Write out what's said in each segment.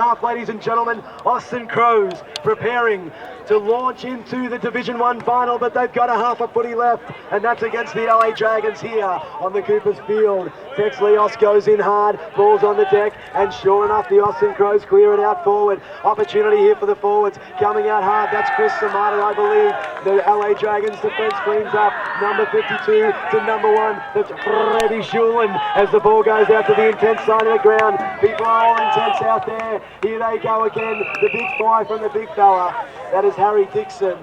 half, ladies and gentlemen. Austin Crows preparing to launch into the Division 1 final, but they've got a half a footy left, and that's against the LA Dragons here on the Coopers Field. Tex Leos goes in hard, ball's on the deck, and sure enough, the Austin Crows clear it out forward. Opportunity here for the forwards, coming out hard. That's Chris Samata, I believe. The LA Dragons defense cleans up. Number 52 to number 1. That's Freddie Schulen as the ball goes out to the intense side of the ground. People are all intense out there. Here they go again. The big five from the big fella. That is Harry Dixon.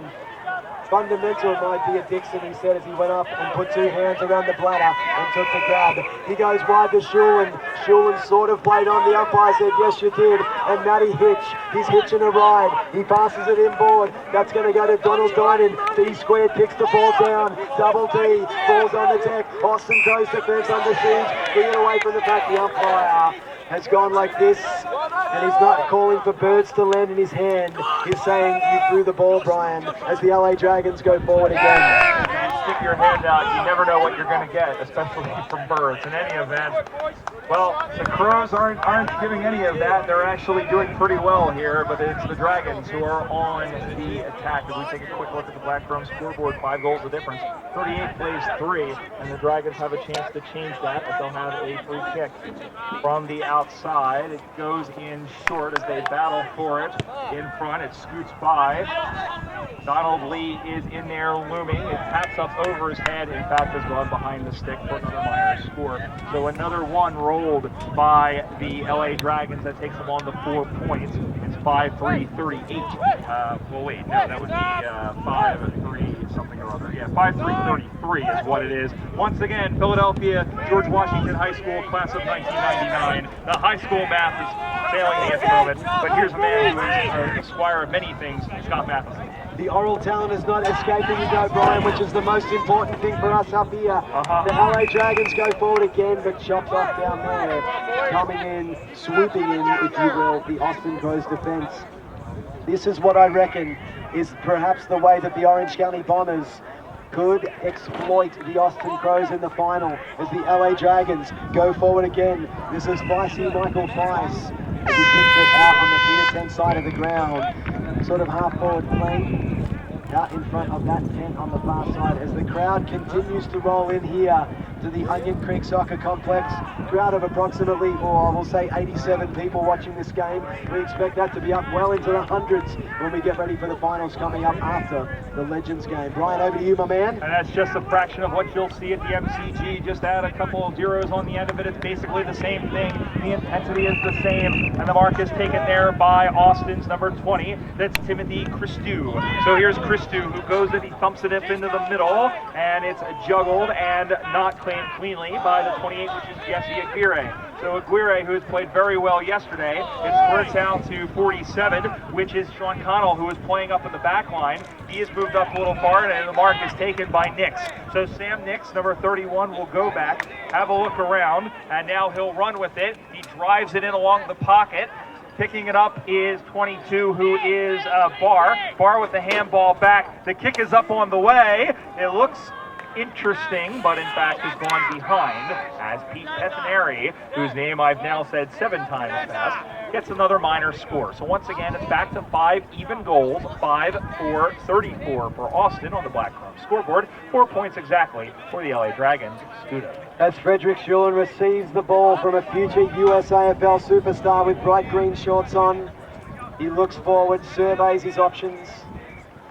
Fundamental, my dear Dixon, he said as he went up and put two hands around the bladder and took the grab. He goes wide to Schulen. Schulen sort of played on. The umpire said, yes, you did. And Matty Hitch, he's hitching a ride. He passes it inboard. That's going to go to Donald Dinan. D squared kicks the ball down. Double D. Ball's on the deck. Austin Coast defense under siege. Cleared away from the pack. The umpire has gone like this, and he's not calling for birds to land in his hand. He's saying you threw the ball, Brian, as the LA Dragons go forward again. If you stick your hand out, you never know what you're going to get, especially from birds. In any event, well, the Crows aren't giving any of that. They're actually doing pretty well here, but it's the Dragons who are on the attack. If we take a quick look at the Black Chrome scoreboard, 5 goals the difference. 38 plays 3, and the Dragons have a chance to change that, but they'll have a free kick from the outside. It goes in short as they battle for it. In front, it scoots by. Donald Lee is in there looming. It taps up over his head. In fact, has gone behind the stick for another minor score. So another one rolled by the LA Dragons that takes them on the 4 points. It's 5-3-38. Well, wait, no, that would be 5-3 something or other. Yeah, 5-3-33 is what it is. Once again, Philadelphia George Washington High School, class of 1999. The high school math is failing me at the moment, but here's a man who is a squire of many things, Scott Matheson. The oral talent is not escaping you, Brian, which is the most important thing for us up here. The LA Dragons go forward again, but chopped off down there. Coming in, swooping in, if you will, the Austin Crows defense. This is what I reckon is perhaps the way that the Orange County Bombers could exploit the Austin Crows in the final as the LA Dragons go forward again. This is Feisty Michael Feiss as he kicks it out on the Peter 10 side of the ground. Sort of half forward play out in front of that tent on the far side as the crowd continues to roll in here to the Onion Creek Soccer Complex. Crowd of approximately, or we'll say 87 people watching this game. We expect that to be up well into the hundreds when we get ready for the finals coming up after the Legends game. Brian, over to you, my man. And that's just a fraction of what you'll see at the MCG. Just add a couple of zeros on the end of it. It's basically the same thing. The intensity is the same. And the mark is taken there by Austin's number 20. That's Timothy Christou. So here's Christou who goes and he thumps it up into the middle. And it's juggled and not claimed cleanly by the 28, which is Jesse Aguirre. So Aguirre, who has played very well yesterday, it squirts out to 47, which is Sean Connell, who is playing up in the back line. He has moved up a little far, and the mark is taken by Nix. So Sam Nix, number 31, will go back, have a look around, and now he'll run with it. He drives it in along the pocket. Picking it up is 22, who is Barr. Barr with the handball back. The kick is up on the way. It looks interesting, but in fact has gone behind as Pete Pettinari, whose name I've now said 7 times fast, gets another minor score. So once again, it's back to 5 even goals, 5-4-34 for Austin on the Black Chrome scoreboard. 4 points exactly for the LA Dragons. Scudo. As Frederick Schulen receives the ball from a future USAFL superstar with bright green shorts on, he looks forward, surveys his options,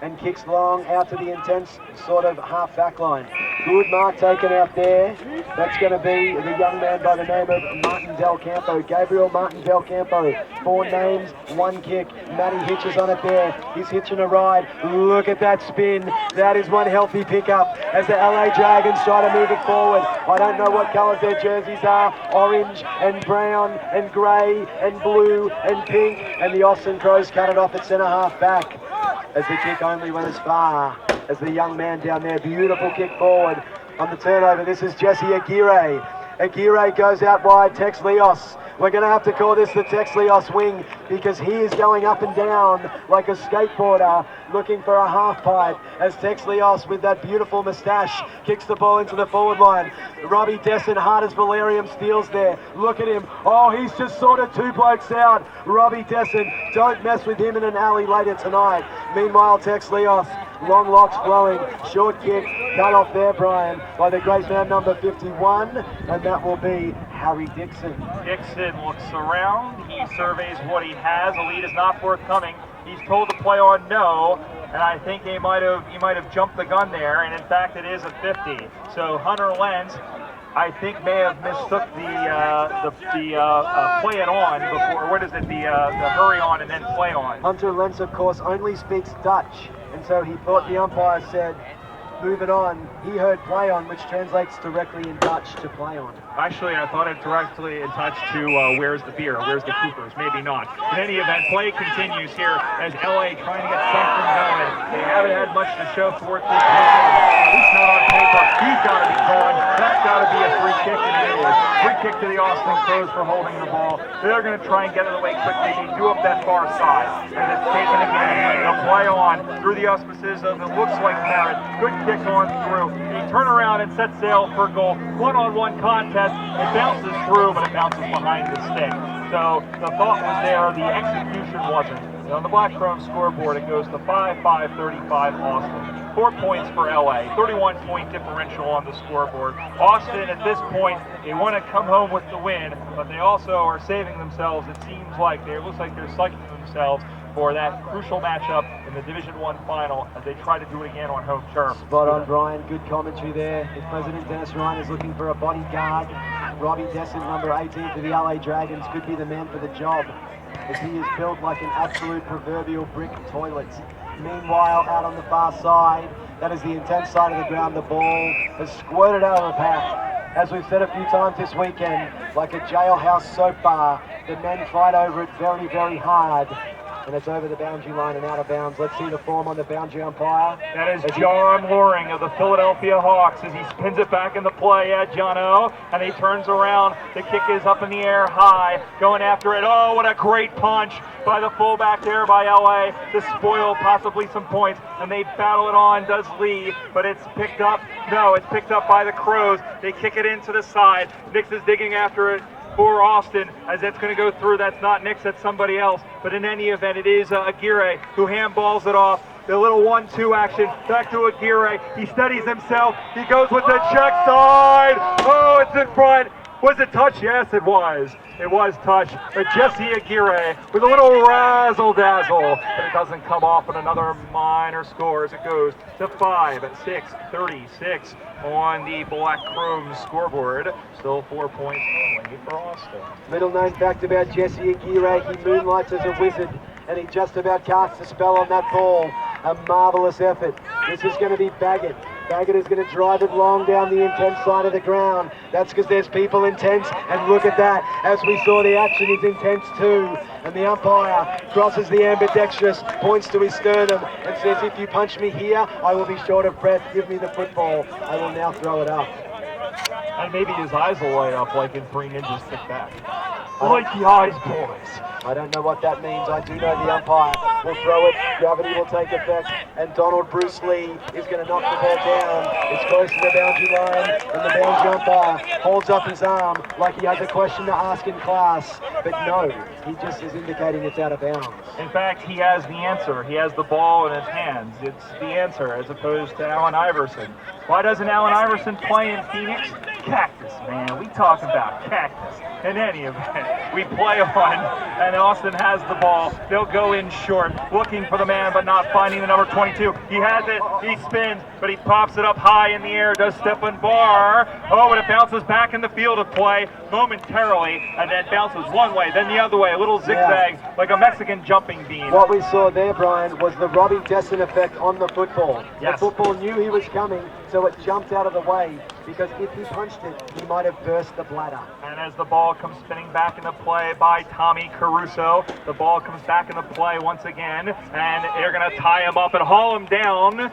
and kicks long out to the intense sort of half back line. Good mark taken out there. That's going to be the young man by the name of Martin Del Campo, Gabriel Martin Del Campo. 4 names, 1 kick. Matty hitches on it there. He's hitching a ride. Look at that spin. That is one healthy pickup as the LA Dragons try to move it forward. I don't know what colours their jerseys are. Orange and brown and grey and blue and pink. And the Austin Crows cut it off at centre half back, as the kick only went as far as the young man down there. Beautiful kick forward on the turnover. This is Jesse Aguirre. Aguirre goes out wide. Tex Leos We're going to have to call this the Tex Leos wing because he is going up and down like a skateboarder looking for a half pipe as Tex Leos with that beautiful moustache kicks the ball into the forward line. Robbie Desson, hard as Valerium, steals there. Look at him. Oh, he's just sorted 2 blokes out. Robbie Desson, don't mess with him in an alley later tonight. Meanwhile, Tex Leos, long locks flowing, short kick, cut off there, Brian, by the great man number 51, and that will be Harry Dixon. Dixon looks around, he surveys what he has. A lead is not forthcoming. He's told to play on no, and I think he might have jumped the gun there, and in fact it is a 50. So Hunter Lenz, I think, may have mistook the play it on before, what is it, the hurry on and then play on. Hunter Lenz, of course, only speaks Dutch, and so he thought the umpire said, move it on. He heard play on, which translates directly in Dutch to play on. Actually, I thought it directly in touch to where's the beer, where's the Coopers, maybe not. In any event, play continues here as LA trying to get something going. They haven't had much to show for it this weekend. At least not on paper. He's got to be calling. That's got to be a free kick, and it is. Free kick to the Austin Crows for holding the ball. They're going to try and get it away quickly. They do up that far side, and it's taken again. They'll play on through the auspices of it looks like merit. Good kick on through. They turn around and set sail for goal. One-on-one contest. It bounces through, but it bounces behind the stick. So the thought was there, the execution wasn't. And on the Black Chrome scoreboard, it goes to 5-5-35 Austin. 4 points for LA, 31-point differential on the scoreboard. Austin, at this point, they want to come home with the win, but they also are saving themselves. It seems like it looks like they're psyching themselves for that crucial matchup in the Division I final as they try to do it again on home turf. Spot on, Brian. Good commentary there. If President Dennis Ryan is looking for a bodyguard, Robbie Desson, number 18 for the LA Dragons, could be the man for the job, as he is built like an absolute proverbial brick toilet. Meanwhile, out on the far side, that is the intense side of the ground, the ball has squirted out of the pack. As we've said a few times this weekend, like a jailhouse soap bar, the men fight over it very, very hard. And it's over the boundary line and out of bounds. Let's see the form on the boundary umpire. That is John Loring of the Philadelphia Hawks as he spins it back into play at Jono, and he turns around. The kick is up in the air high, going after it. Oh, what a great punch by the fullback there by LA to spoil possibly some points. And they battle it on, does Lee, but it's picked up. No, it's picked up by the Crows. They kick it into the side. Nix is digging after it for Austin, as that's going to go through. That's not Nix, that's somebody else. But in any event, it is Aguirre who handballs it off. The little 1-2 action back to Aguirre. He steadies himself. He goes with the check side. Oh, it's in front. Was it touch? Yes, it was. It was touch. But Jesse Aguirre with a little razzle-dazzle. But it doesn't come off, and another minor score as it goes to 5-6-36 on the Black Chrome scoreboard. Still 4 points only for Austin. Little known fact about Jesse Aguirre, he moonlights as a wizard, and he just about casts a spell on that ball. A marvellous effort. This is going to be Baggett. Baggett is going to drive it long down the intense side of the ground. That's because there's people intense, and look at that. As we saw, the action is intense too. And the umpire crosses the ambidextrous, points to his sternum, and says, if you punch me here, I will be short of breath. Give me the football. I will now throw it up. And maybe his eyes will light up like in 3 Ninjas Stick Back. I like the eyes, boys. I don't know what that means. I do know the umpire will throw it, gravity will take effect, and Donald Bruce Lee is going to knock the ball down. It's close to the boundary line, and the boundary umpire holds up his arm like he has a question to ask in class. But no, he just is indicating it's out of bounds. In fact, he has the answer. He has the ball in his hands. It's the answer, as opposed to Allen Iverson. Why doesn't Allen Iverson play in Phoenix? Cactus, man. We talk about cactus. In any event, we play on, and Austin has the ball. They'll go in short, looking for the man, but not finding the number 22. He has it, he spins, but he pops it up high in the air, does Stephen Barr. Oh, and it bounces back in the field of play momentarily, and then bounces one way, then the other way, a little zigzag, like a Mexican jumping bean. What we saw there, Brian, was the Robbie Desson effect on the football. Yes. The football knew he was coming, so it jumped out of the way, because if he punched it, he might have burst the bladder. And as the ball comes spinning back into play by Tommy Caruso, the ball comes back into play once again, and they're going to tie him up and haul him down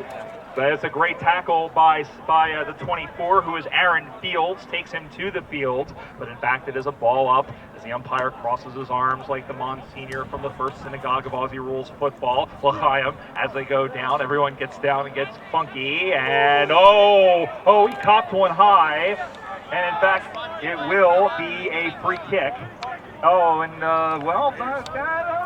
But it's a great tackle by the 24, who is Aaron Fields, takes him to the field. But in fact, it is a ball up as the umpire crosses his arms like the Monsignor from the First Synagogue of Aussie Rules Football. L'chaim, as they go down, everyone gets down and gets funky. And he copped one high. And in fact, it will be a free kick. I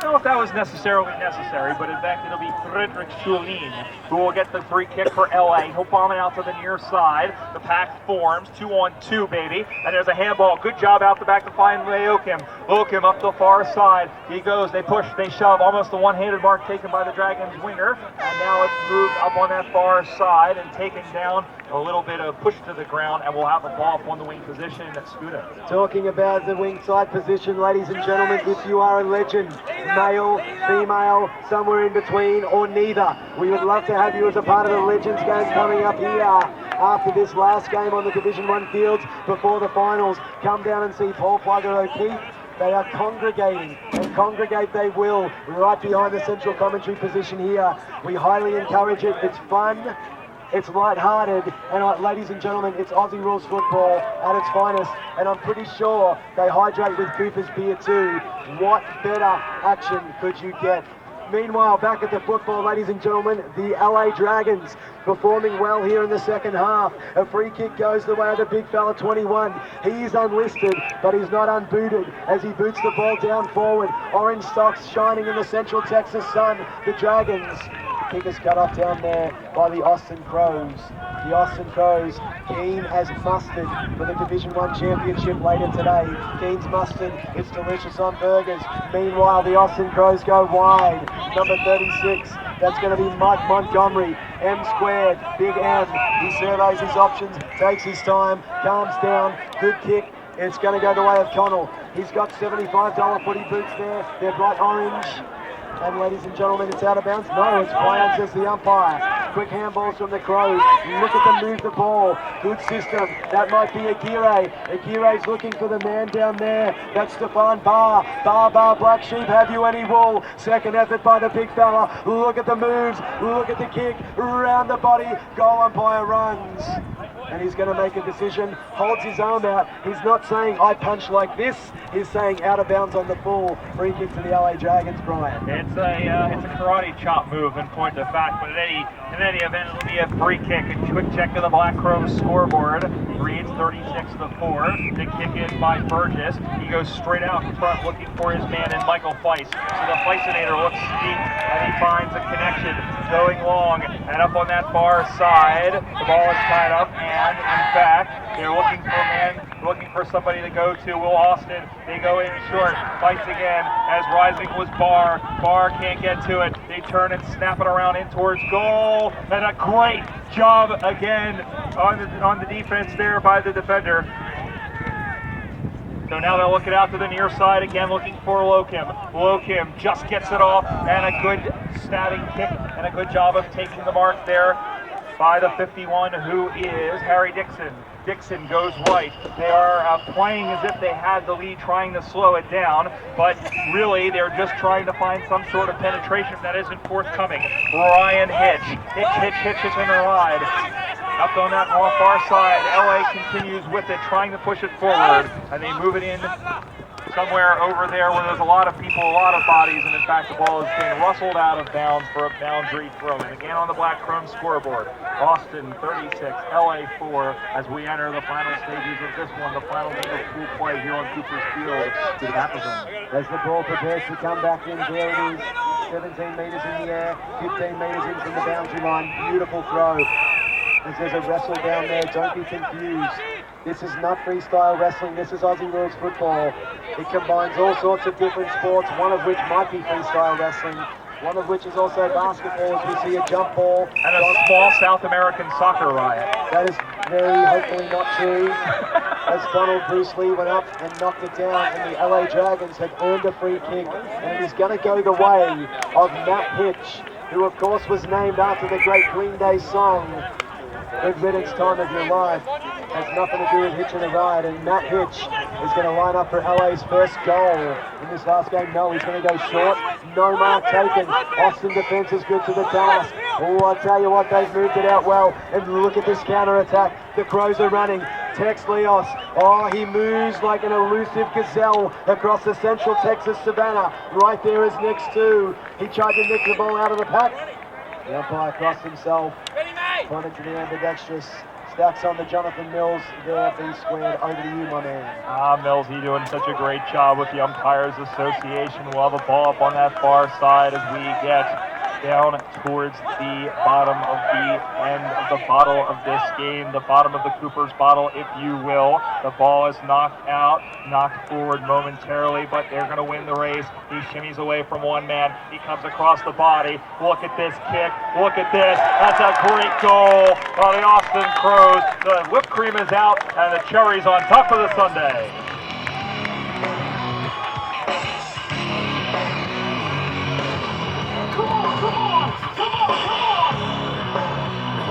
don't know if that was necessarily necessary, but in fact, it'll be Frederick Schulin who will get the free kick for LA. He'll bomb it out to the near side. The pack forms, 2-on-2, baby. And there's a handball. Good job out the back to find Lokim. Lokim up the far side. He goes, they push, they shove. Almost the one-handed mark taken by the Dragons winger. And now it's moved up on that far side and taken down. A little bit of push to the ground, and we'll have the ball up on the wing position at Scooter. Talking about the wing side position, ladies and gentlemen, if you are a legend, male, female, somewhere in between, or neither, we would love to have you as a part of the Legends game coming up here after this last game on the Division 1 fields before the finals. Come down and see Paul Plugger O'Keefe. They are congregating, and congregate they will, right behind the central commentary position here. We highly encourage it. It's fun. It's light-hearted, and ladies and gentlemen, it's Aussie Rules football at its finest, and I'm pretty sure they hydrate with Cooper's beer too. What better action could you get? Meanwhile, back at the football, ladies and gentlemen, the LA Dragons performing well here in the second half. A free kick goes the way of the big fella 21. He's unlisted, but he's not unbooted as he boots the ball down forward. Orange socks shining in the Central Texas sun. The Dragons. Kick is cut off down there by the Austin Crows. The Austin Crows, keen as mustard for the Division 1 championship later today. Keen's mustard, it's delicious on burgers. Meanwhile, the Austin Crows go wide. Number 36, that's going to be Mike Montgomery. M squared, big M. He surveys his options, takes his time, calms down. Good kick. It's going to go the way of Connell. He's got $75 footy boots there. They're bright orange. And ladies and gentlemen, it's out of bounds. No, it's play says the umpire. Quick handballs from the Crows. Look at them move the ball. Good system. That might be Aguirre. Aguirre's looking for the man down there. That's Stefan Barr. Barr, Black Sheep, have you any wool? Second effort by the big fella. Look at the moves. Look at the kick. Round the body. Goal umpire runs. And he's going to make a decision, holds his arm out. He's not saying, I punch like this. He's saying out of bounds on the full. Free kick to the LA Dragons, Brian. It's a karate chop move in point of fact, but in any event, it'll be a free kick. A quick check to the Black Crows scoreboard. Reads 36-4. The kick in by Burgess. He goes straight out in front looking for his man in Michael Feiss. So the Feissinator looks deep and he finds a connection going long and up on that far side. The ball is tied up and in fact they're looking for somebody to go to. Will Austin. They go in short. Fights again as rising was Barr. Barr can't get to it. They turn and snap it around in towards goal. And a great job again on the defense there by the defender. So now they'll look it out to the near side again, looking for Lokim. Lokim just gets it off, and a good stabbing kick, and a good job of taking the mark there by the 51, who is Harry Dixon. Dixon goes right. They are playing as if they had the lead, trying to slow it down, but really they're just trying to find some sort of penetration that isn't forthcoming. Ryan Hitch in the ride. Up on that far side, LA continues with it, trying to push it forward, and they move it in somewhere over there where there's a lot of people, a lot of bodies, and in fact the ball is being rustled out of bounds for a boundary throw. And again on the Black Chrome scoreboard, Austin 36, LA 4, as we enter the final stages of this one, the final game of pool play here on Cooper's Field to the Appleton. As the ball prepares to come back in, there it is, 17 metres in the air, 15 metres in from the boundary line, beautiful throw. As there's a wrestle down there, don't be confused. This is not freestyle wrestling, this is Aussie Rules football. It combines all sorts of different sports, one of which might be freestyle wrestling, one of which is also basketball, as we see a jump ball. And a small South American soccer riot. That is very hopefully not true. As Donald Bruce Lee went up and knocked it down, and the LA Dragons have earned a free kick, and it is going to go the way of Matt Hitch, who of course was named after the great Green Day song, Every Minute's Time of Your Life. Has nothing to do with hitching a ride, and Matt Hitch is going to line up for LA's first goal in this last game. No, he's going to go short. No mark taken. Austin defense is good to the task. Oh, I tell you what, they've moved it out well. And look at this counter-attack. The Crows are running. Tex Leos. Oh, he moves like an elusive gazelle across the central Texas savannah. Right there is next to. He tried to nick the ball out of the pack. The umpire crossed himself. Pointed to the ambidextrous. Stacks on the Jonathan Mills. There, B squared. Over to you, my man. Mills, he doing such a great job with the Umpires Association. We'll have a ball up on that far side as we get down towards the bottom of the end of the bottle of this game, the bottom of the Cooper's bottle, if you will. The ball is knocked out, knocked forward momentarily, but they're going to win the race. He shimmies away from one man. He comes across the body. Look at this kick. Look at this. That's a great goal by the Austin Crows. The whipped cream is out, and the cherry's on top of the sundae.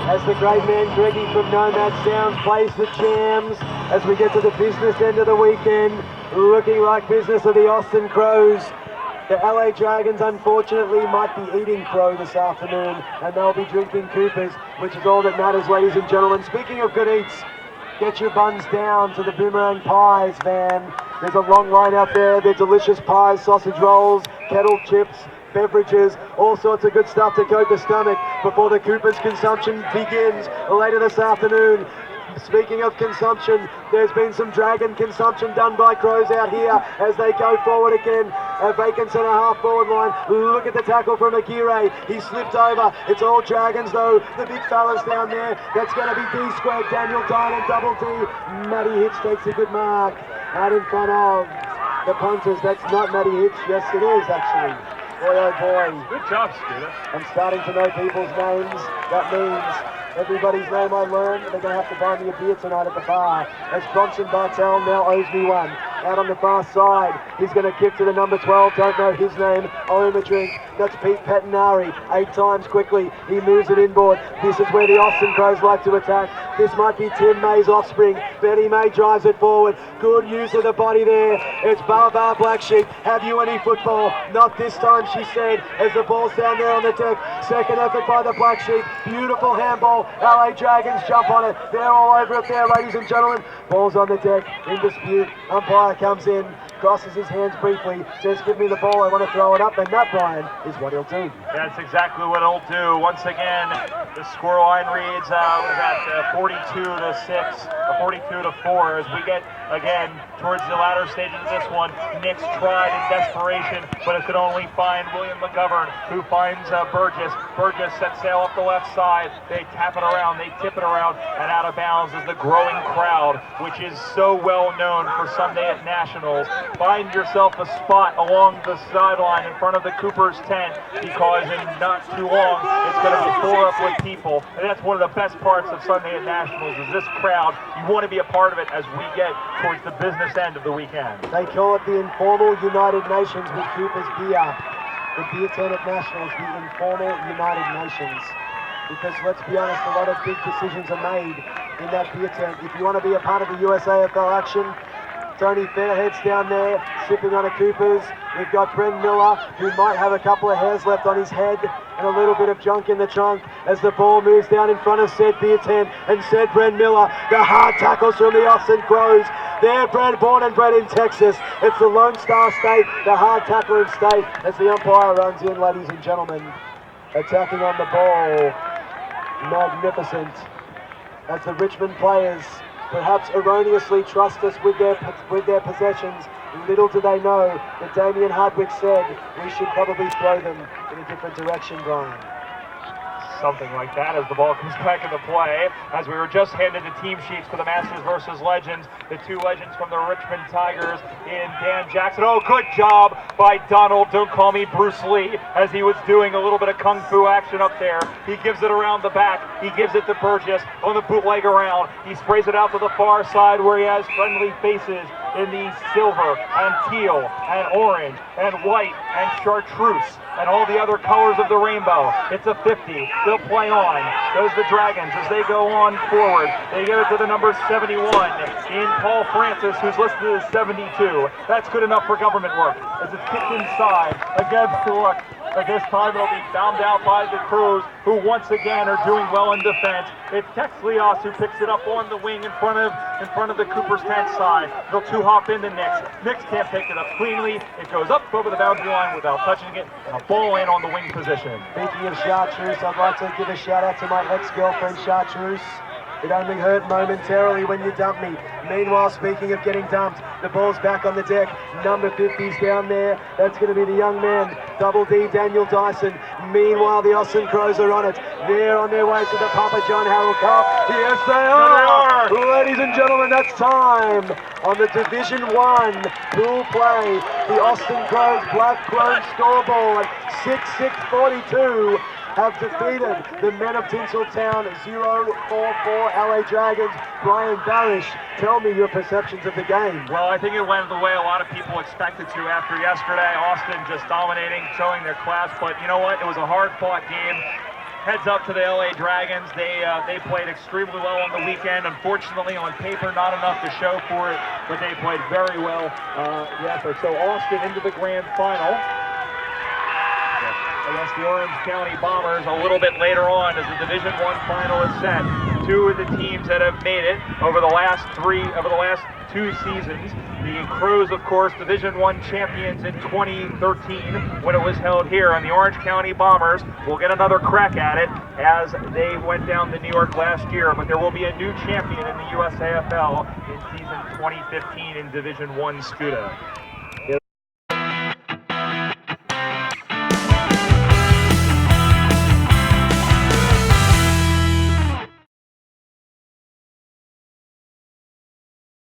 As the great man Greggy from Nomad Sounds plays the jams as we get to the business end of the weekend, looking like business of the Austin Crows. The LA Dragons unfortunately might be eating crow this afternoon, and they'll be drinking Coopers, which is all that matters, ladies and gentlemen. Speaking of good eats, get your buns down to the Boomerang Pies van. There's a long line out there. They're delicious pies, sausage rolls, kettle chips, beverages, all sorts of good stuff to coat the stomach before the Cooper's consumption begins later this afternoon. Speaking of consumption, there's been some Dragon consumption done by Crows out here as they go forward again. A vacant centre half forward line. Look at the tackle from Aguirre. He slipped over. It's all Dragons though. The big fellas down there. That's going to be D squared, Daniel Dine and double D. Matty Hitch takes a good mark out in front of the punters. That's not Matty Hitch. Yes, it is actually. Boy, oh boy. Good job, Scooter. I'm starting to know people's names. That means everybody's name I learn. They're going to have to buy me a beer tonight at the bar. As Bronson Bartel now owes me one. Out on the far side, he's going to kick to the number 12. Don't know his name. Owe him a drink. That's Pete Patinari. 8 times quickly. He moves it inboard. This is where the Austin Crows like to attack. This might be Tim May's offspring. Betty May drives it forward. Good use of the body there. It's Baba Black Sheep. Have you any football? Not this time, she said, as the ball's down there on the deck. Second effort by the Black Sheep. Beautiful handball. LA Dragons jump on it. They're all over it there, ladies and gentlemen. Ball's on the deck. In dispute. Umpire comes in, crosses his hands briefly, says, give me the ball, I want to throw it up, and that, Brian, is what he'll do. That's exactly what he'll do. Once again, the scoreline reads, 42 to 6, 42 to 4, as we get, again, towards the latter stages of this one. Knicks tried in desperation, but it could only find William McGovern, who finds Burgess. Burgess sets sail up the left side. They tap it around, they tip it around, and out of bounds is the growing crowd, which is so well known for Sunday at Nationals. Find yourself a spot along the sideline in front of the Cooper's tent, because in not too long, it's going to be full up with people. And that's one of the best parts of Sunday at Nationals, is this crowd. You want to be a part of it as we get towards the business end of the weekend. They call it the informal United Nations with Cooper's beer. The beer tent at Nationals, the informal United Nations. Because let's be honest, a lot of big decisions are made in that beer tent. If you want to be a part of the USAFL action, Tony Fairhead's down there, sipping on a Cooper's. We've got Bren Miller, who might have a couple of hairs left on his head and a little bit of junk in the trunk as the ball moves down in front of said beer tent and said Bren Miller. The hard tackles from the Austin Crows. They're born and bred in Texas. It's the Lone Star State, the hard tackling state, as the umpire runs in, ladies and gentlemen. Attacking on the ball. Magnificent. As the Richmond players perhaps erroneously trust us with their possessions. Little do they know that Damien Hardwick said we should probably throw them in a different direction, Brian. Something like that as the ball comes back into play. As we were just handed the team sheets for the Masters versus Legends, the two legends from the Richmond Tigers in Dan Jackson. Oh, good job by Donald, don't call me Bruce Lee, as he was doing a little bit of kung fu action up there. He gives it around the back. He gives it to Burgess on the bootleg around. He sprays it out to the far side where he has friendly faces in the silver and teal and orange and white and chartreuse and all the other colors of the rainbow. It's a 50. They'll play on. Goes the Dragons as they go on forward. They give it to the number 71 in Paul Francis, who's listed as 72. That's good enough for government work as it's kicked inside against the look. But this time it'll be found out by the Crows, who once again are doing well in defense. It's Tex Leos who picks it up on the wing in front of the Cooperstown side. They'll two-hop into Nix. Nix can't pick it up cleanly. It goes up over the boundary line without touching it, and a ball in on the wing position. Speaking of chartreuse, I'd like to give a shout out to my ex-girlfriend chartreuse. It only hurt momentarily when you dumped me. Meanwhile, speaking of getting dumped, the ball's back on the deck. Number 50's down there. That's going to be the young man, Double D, Daniel Dyson. Meanwhile, the Austin Crows are on it. They're on their way to the Papa John Harrell Cup. Yes, they are. Ladies and gentlemen, that's time on the Division 1 pool play. The Austin Crows Black Chrome scoreboard, 6-6-42. Have defeated the men of Tinseltown 0-4-4 LA Dragons. Brian Barish, tell me your perceptions of the game. Well, I think it went the way a lot of people expected to after yesterday. Austin just dominating, showing their class, but you know what? It was a hard-fought game. Heads up to the LA Dragons. They played extremely well on the weekend. Unfortunately, on paper, not enough to show for it, but they played very well. So Austin into the grand final against the Orange County Bombers a little bit later on as the Division I final is set. Two of the teams that have made it over the last two seasons. The Crows, of course, Division I champions in 2013 when it was held here, and the Orange County Bombers will get another crack at it as they went down to New York last year, but there will be a new champion in the USAFL in season 2015 in Division I Scuda.